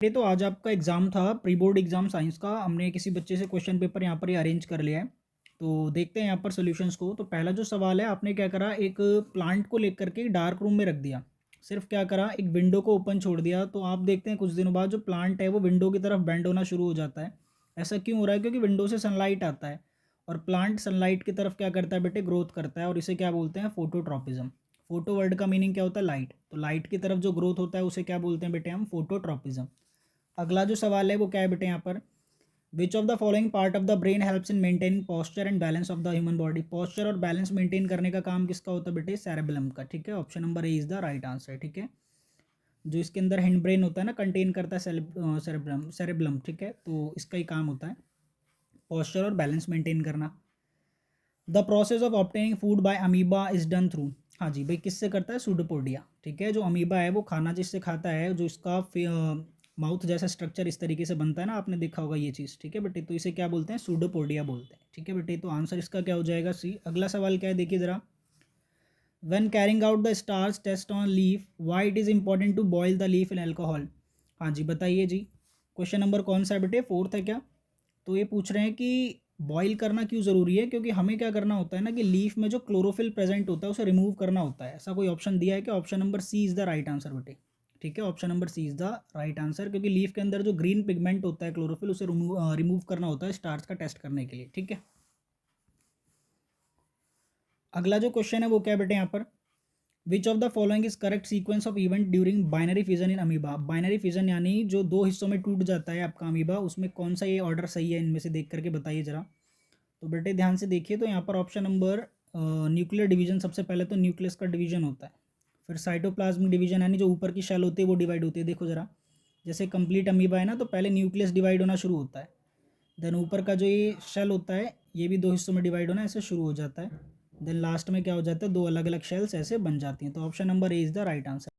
ये तो आज आपका एग्ज़ाम था, प्री बोर्ड एग्ज़ाम साइंस का। हमने किसी बच्चे से क्वेश्चन पेपर यहाँ पर ही अरेंज कर लिया है। तो देखते हैं यहाँ पर सॉल्यूशंस को। तो पहला जो सवाल है, आपने क्या करा, एक प्लांट को लेकर के डार्क रूम में रख दिया। सिर्फ क्या करा, एक विंडो को ओपन छोड़ दिया। तो आप देखते हैं कुछ दिनों बाद जो प्लांट है वो विंडो की तरफ बेंड होना शुरू हो जाता है। ऐसा क्यों हो रहा है? क्योंकि विंडो से सनलाइट आता है और प्लांट सनलाइट की तरफ क्या करता है बेटे, ग्रोथ करता है। और इसे क्या बोलते हैं? फोटोट्रॉपिज्म। फोटो वर्ड का मीनिंग क्या होता है? लाइट। तो लाइट की तरफ जो ग्रोथ होता है उसे क्या बोलते हैं बेटे? हम फोटोट्रॉपिज्म। अगला जो सवाल है वो क्या है बेटे यहाँ पर, which of the following part of the brain helps in maintaining posture and balance of the human body. Posture और बैलेंस मेंटेन करने का काम किसका होता है बेटे? सेरेबेलम का। ठीक है, option number A is the right answer. ठीक है, जो इसके अंदर हिंड ब्रेन होता है ना, कंटेन करता है सेरेब्रम सेरेबेलम। ठीक है, तो इसका ही काम होता है पोस्चर और बैलेंस मेंटेन करना। The process of obtaining food by amoeba is done through. हाँ जी भाई, किससे करता है? सूडोपोडिया। ठीक है, जो अमीबा है वो खाना जिससे खाता है, जो इसका माउथ जैसा स्ट्रक्चर इस तरीके से बनता है ना, आपने देखा होगा ये चीज़। ठीक है बेटे, तो इसे क्या बोलते हैं? सूडोपोडिया बोलते हैं। ठीक है बेटे, तो आंसर इसका क्या हो जाएगा? सी। अगला सवाल क्या है, देखिए ज़रा। When carrying out the starch test on leaf, why it is important to boil the leaf in alcohol? हाँ जी बताइए जी। क्वेश्चन नंबर कौन सा है बेटे? फोर्थ है क्या? तो ये पूछ रहे हैं कि बॉईल करना क्यों ज़रूरी है? क्योंकि हमें क्या करना होता है ना कि लीफ में जो क्लोरोफिल प्रेजेंट होता है उसे रिमूव करना होता है। ऐसा कोई ऑप्शन दिया है कि option number C is the right answer बेटे। ठीक है, option number C is the right answer, क्योंकि लीफ के अंदर जो ग्रीन पिगमेंट होता है क्लोरोफिल, उसे रिमूव करना होता है स्टार्च का टेस्ट करने के लिए। ठीक है, अगला जो क्वेश्चन है वो क्या है बेटे यहाँ पर, which of the following is correct sequence of event during binary fission in amoeba. Binary fission यानी जो दो हिस्सों में टूट जाता है आपका अमीबा, उसमें कौन सा ये ऑर्डर सही है? इनमें से देख करके बताइए जरा। तो बेटे ध्यान से देखिए, तो यहाँ पर ऑप्शन नंबर न्यूक्लियर डिवीजन, सबसे पहले तो न्यूक्लियस का डिवीजन होता है, फिर साइटोप्लाज्मिक डिवीजन यानी जो ऊपर की शेल होती है वो डिवाइड होती है। देखो जरा, जैसे कंप्लीट अमीबा है ना, तो पहले न्यूक्लियस डिवाइड होना शुरू होता है, देन ऊपर का जो ये शेल होता है ये भी दो हिस्सों में डिवाइड होना ऐसे शुरू हो जाता है, देन लास्ट में क्या हो जाता है, दो अलग अलग शेल्स ऐसे बन जाती हैं। तो option number A is the right answer.